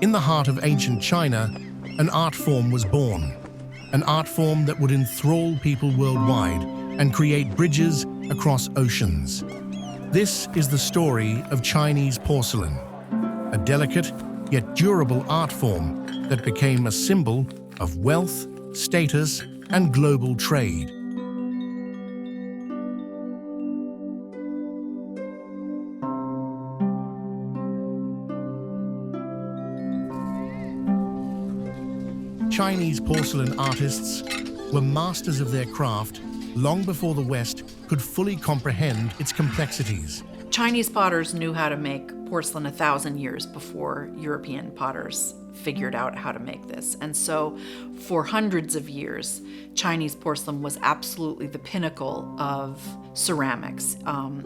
In the heart of ancient China, an art form was born. An art form that would enthrall people worldwide and create bridges across oceans. This is the story of Chinese porcelain, a delicate yet durable art form that became a symbol of wealth, status, and global trade. Chinese porcelain artists were masters of their craft long before the West could fully comprehend its complexities. Chinese potters knew how to make porcelain 1,000 years before European potters figured out how to make this. And so for hundreds of years, Chinese porcelain was absolutely the pinnacle of ceramics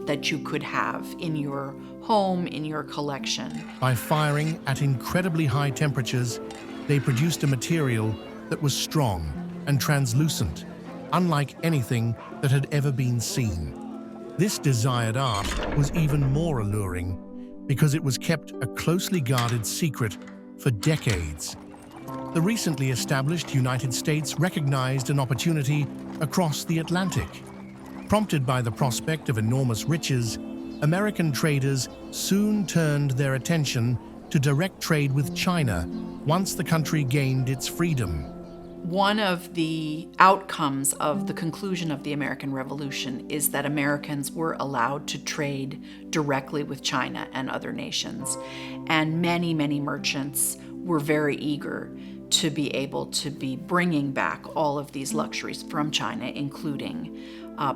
that you could have in your home, in your collection. By firing at incredibly high temperatures, they produced a material that was strong and translucent, unlike anything that had ever been seen. This desired art was even more alluring because it was kept a closely guarded secret for decades. The recently established United States recognized an opportunity across the Atlantic. Prompted by the prospect of enormous riches, American traders soon turned their attention to direct trade with China once the country gained its freedom. One of the outcomes of the conclusion of the American Revolution is that Americans were allowed to trade directly with China and other nations. And many, many merchants were very eager to be able to be bringing back all of these luxuries from China, including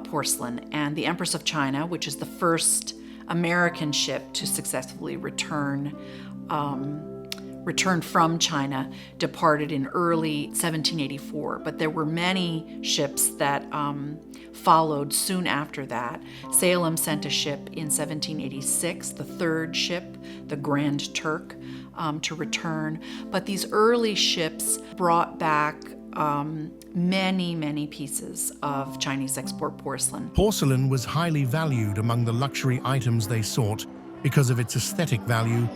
porcelain. And the Empress of China, which is the first American ship to successfully returned from China, departed in early 1784, but there were many ships that followed soon after that. Salem sent a ship in 1786, the third ship, the Grand Turk, to return. But these early ships brought back many, many pieces of Chinese export porcelain. Porcelain was highly valued among the luxury items they sought because of its aesthetic value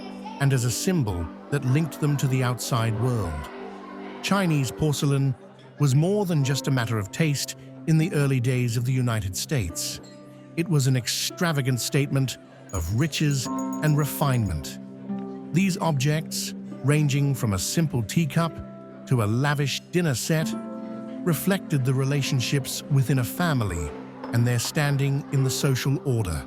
and as a symbol that linked them to the outside world. Chinese porcelain was more than just a matter of taste in the early days of the United States. It was an extravagant statement of riches and refinement. These objects, ranging from a simple teacup to a lavish dinner set, reflected the relationships within a family and their standing in the social order.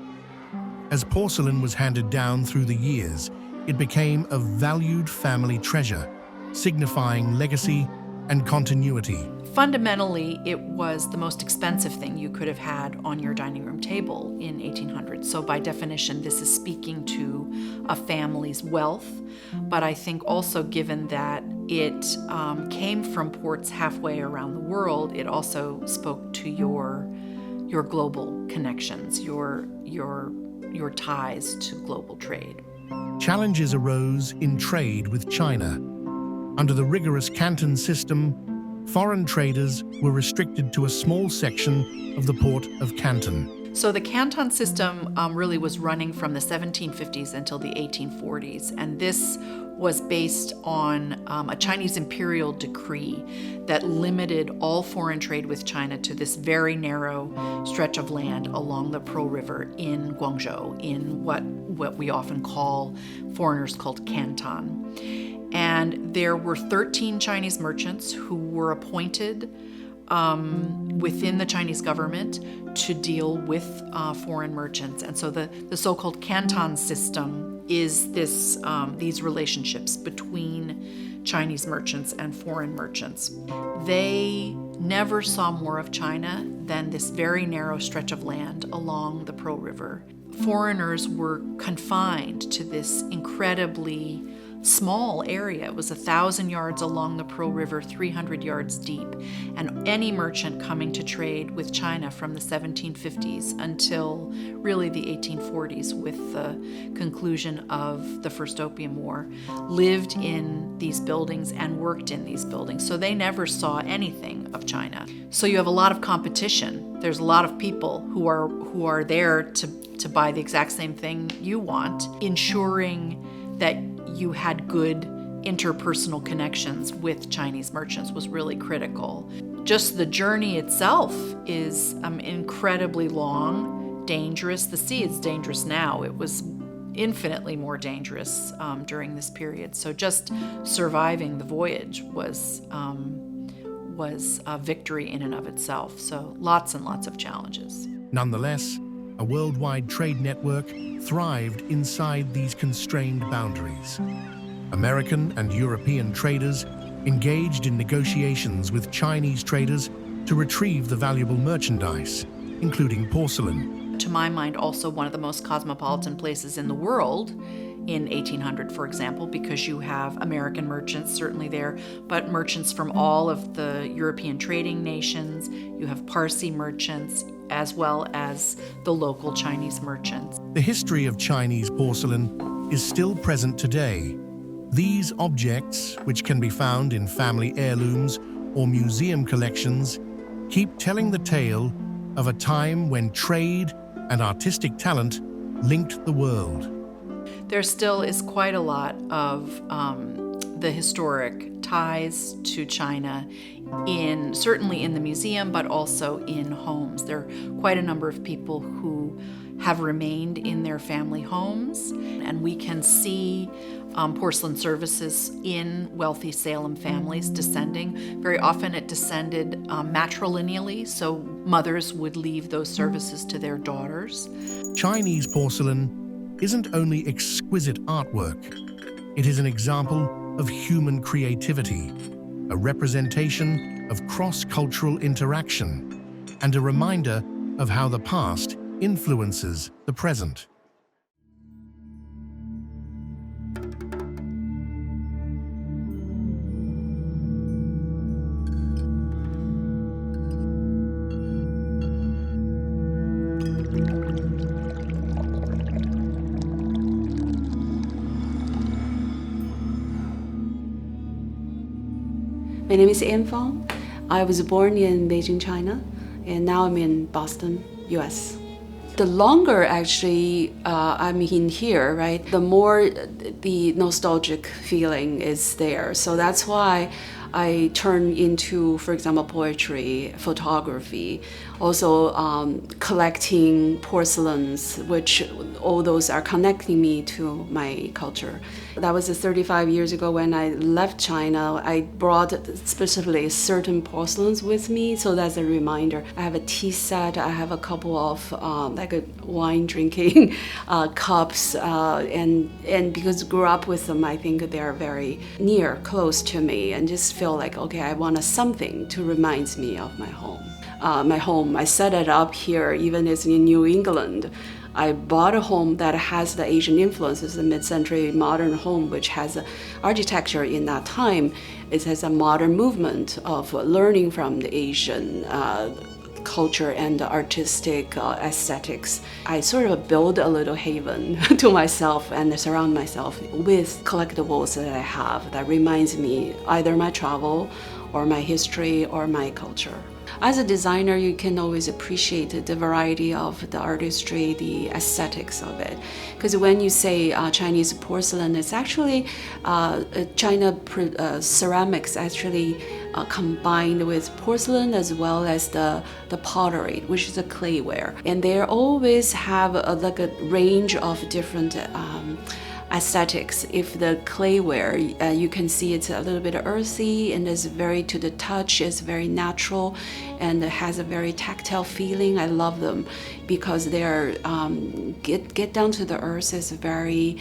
As porcelain was handed down through the years, it became a valued family treasure, signifying legacy and continuity. Fundamentally, it was the most expensive thing you could have had on your dining room table in 1800. So by definition, this is speaking to a family's wealth. But I think also, given that it came from ports halfway around the world, it also spoke to your global connections, your ties to global trade. Challenges arose in trade with China. Under the rigorous Canton system, foreign traders were restricted to a small section of the port of Canton. So the Canton system really was running from the 1750s until the 1840s, and this was based on a Chinese imperial decree that limited all foreign trade with China to this very narrow stretch of land along the Pearl River in Guangzhou, in what we often call, foreigners called Canton. And there were 13 Chinese merchants who were appointed within the Chinese government to deal with foreign merchants. And so the so-called Canton system is these relationships between Chinese merchants and foreign merchants. They never saw more of China than this very narrow stretch of land along the Pearl River. Foreigners were confined to this incredibly small area. It was 1,000 yards along the Pearl River, 300 yards deep. And any merchant coming to trade with China from the 1750s until really the 1840s, with the conclusion of the First Opium War, lived in these buildings and worked in these buildings. So they never saw anything of China. So you have a lot of competition. There's a lot of people who are there to buy the exact same thing you want, ensuring that you had good interpersonal connections with Chinese merchants was really critical. Just the journey itself is incredibly long, dangerous. The sea is dangerous now. It was infinitely more dangerous during this period. So just surviving the voyage was a victory in and of itself. So lots and lots of challenges. Nonetheless, a worldwide trade network thrived inside these constrained boundaries. American and European traders engaged in negotiations with Chinese traders to retrieve the valuable merchandise, including porcelain. To my mind, also one of the most cosmopolitan places in the world in 1800, for example, because you have American merchants certainly there, but merchants from all of the European trading nations. You have Parsi merchants, as well as the local Chinese merchants. The history of Chinese porcelain is still present today. These objects, which can be found in family heirlooms or museum collections, keep telling the tale of a time when trade and artistic talent linked the world. There still is quite a lot of the historic ties to China certainly in the museum, but also in homes. There are quite a number of people who have remained in their family homes, and we can see porcelain services in wealthy Salem families descending. Very often it descended matrilineally, so mothers would leave those services to their daughters. Chinese porcelain isn't only exquisite artwork, it is an example of human creativity, a representation of cross-cultural interaction, and a reminder of how the past influences the present. My name is Anne Fong. I was born in Beijing, China, and now I'm in Boston, US. The longer actually I'm in here, right, the more the nostalgic feeling is there. So that's why I turn into, for example, poetry, photography, also collecting porcelains, which all those are connecting me to my culture. That was 35 years ago when I left China. I brought specifically certain porcelains with me, so that's a reminder. I have a tea set, I have a couple of like a wine drinking cups, and because I grew up with them, I think they're very near, close to me, and just feel like, okay, I want something to remind me of my home. I set it up here, even as in New England. I bought a home that has the Asian influences, a mid-century modern home, which has architecture in that time. It has a modern movement of learning from the Asian culture and artistic aesthetics. I sort of build a little haven to myself and surround myself with collectibles that I have that reminds me either my travel or my history or my culture. As a designer, you can always appreciate the variety of the artistry, the aesthetics of it. Because when you say Chinese porcelain, it's actually China ceramics actually combined with porcelain as well as the pottery, which is a clayware. And they always have like a range of different aesthetics. If the clayware, you can see it's a little bit earthy and is very to the touch, it's very natural and it has a very tactile feeling. I love them because they're get down to the earth is very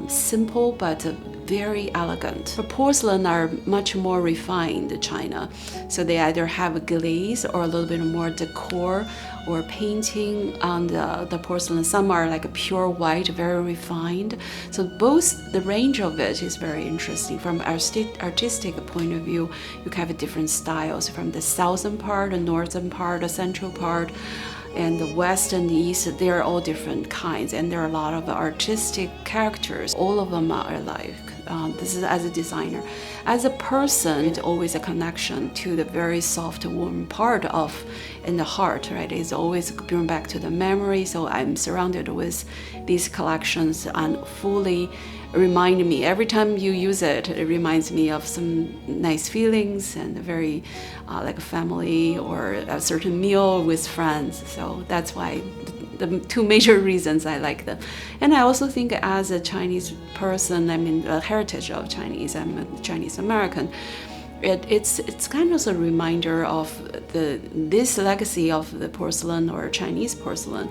simple but very elegant. The porcelain are much more refined in China, so they either have a glaze or a little bit more decor or painting on the porcelain. Some are like a pure white, very refined. So both the range of it is very interesting. From artistic point of view, you can have different styles from the southern part, the northern part, the central part, and the west and the east. They're all different kinds, and there are a lot of artistic characters. All of them are alive. This is as a designer. As a person, it's always a connection to the very soft, warm part of in the heart, right? It's always bring back to the memory. So I'm surrounded with these collections and fully remind me, every time you use it, it reminds me of some nice feelings and a very like a family or a certain meal with friends. So that's why the two major reasons I like them. And I also think as a Chinese person, I mean, the heritage of Chinese, I'm a Chinese American, it's kind of a reminder of this legacy of the porcelain or Chinese porcelain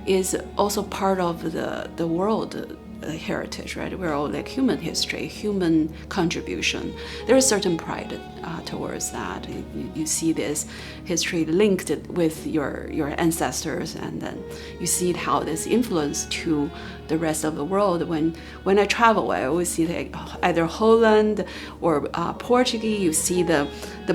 is also part of the world heritage, right? We're all like human history, human contribution. There is certain pride towards that. You see this history linked with your ancestors, and then you see how this influence to the rest of the world. When I travel, I always see like either Holland or Portuguese. You see the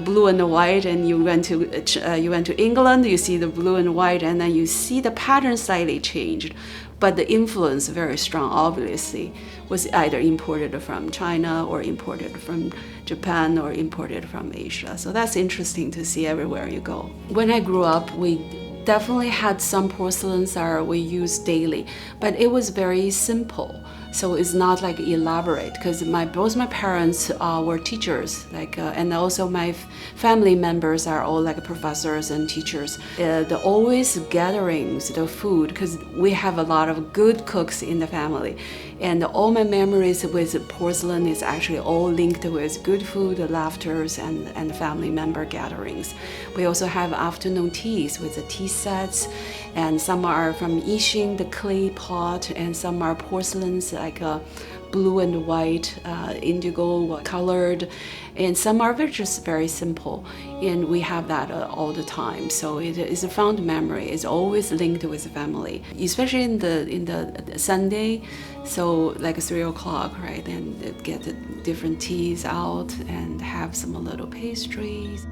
blue and the white, and you went to England. You see the blue and white, and then you see the pattern slightly changed. But the influence very strong, obviously, was either imported from China or imported from Japan or imported from Asia. So that's interesting to see everywhere you go. When I grew up, we definitely had some porcelains that we used daily, but it was very simple. So it's not like elaborate, because both my parents were teachers, and also my family members are all like professors and teachers. The always gatherings, the food, because we have a lot of good cooks in the family, and all my memories with porcelain is actually all linked with good food, laughters, and family member gatherings. We also have afternoon teas with the tea sets, and some are from Yixing, the clay pot, and some are porcelains like blue and white, indigo colored, and some are just very simple. And we have that all the time. So it is a fond memory. It's always linked with the family, especially in the Sunday. So like 3 o'clock, right? And get the different teas out and have some little pastries.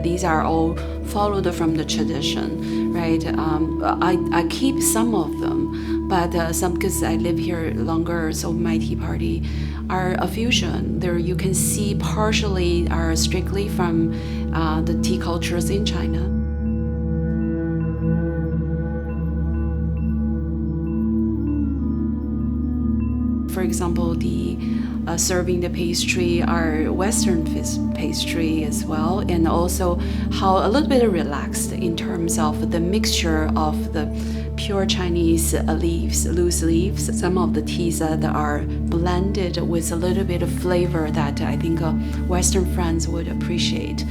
These are all followed from the tradition, right? I keep some of them, but some, because I live here longer, so my tea party are a fusion. There you can see partially are strictly from the tea cultures in China. For example, the serving the pastry are Western pastry as well, and also how a little bit relaxed in terms of the mixture of the pure Chinese leaves, loose leaves. Some of the teas that are blended with a little bit of flavor that I think Western friends would appreciate.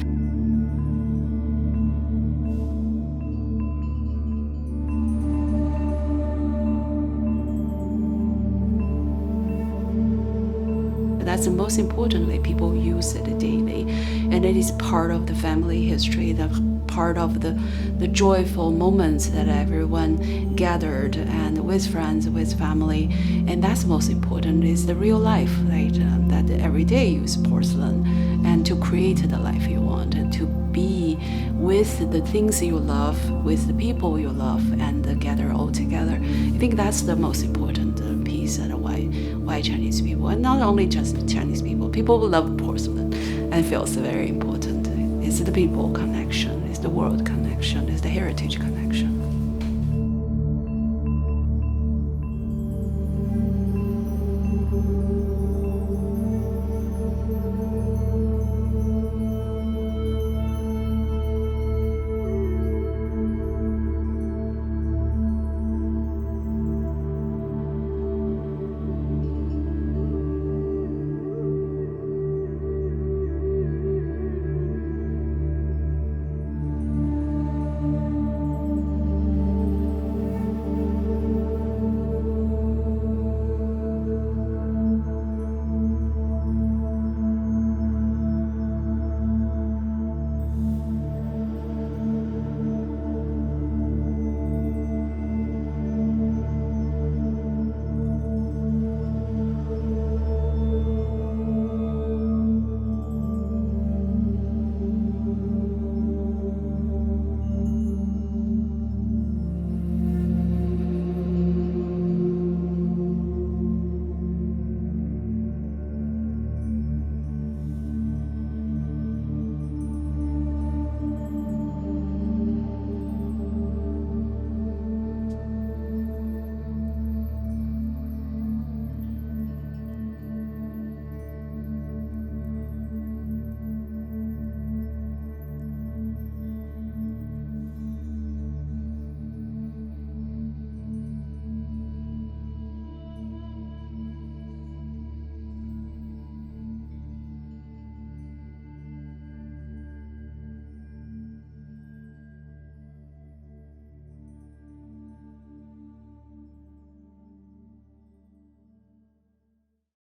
That's most importantly, people use it daily, and it is part of the family history, the part of the joyful moments that everyone gathered and with friends, with family, and that's most important is the real life, right? That every day you use porcelain, and to create the life you want, and to be with the things you love, with the people you love, and gather all together. I think that's the most important piece and why Chinese people, and not only just Chinese people who love porcelain and feels very important. It's the people connection, it's the world connection, it's the heritage connection.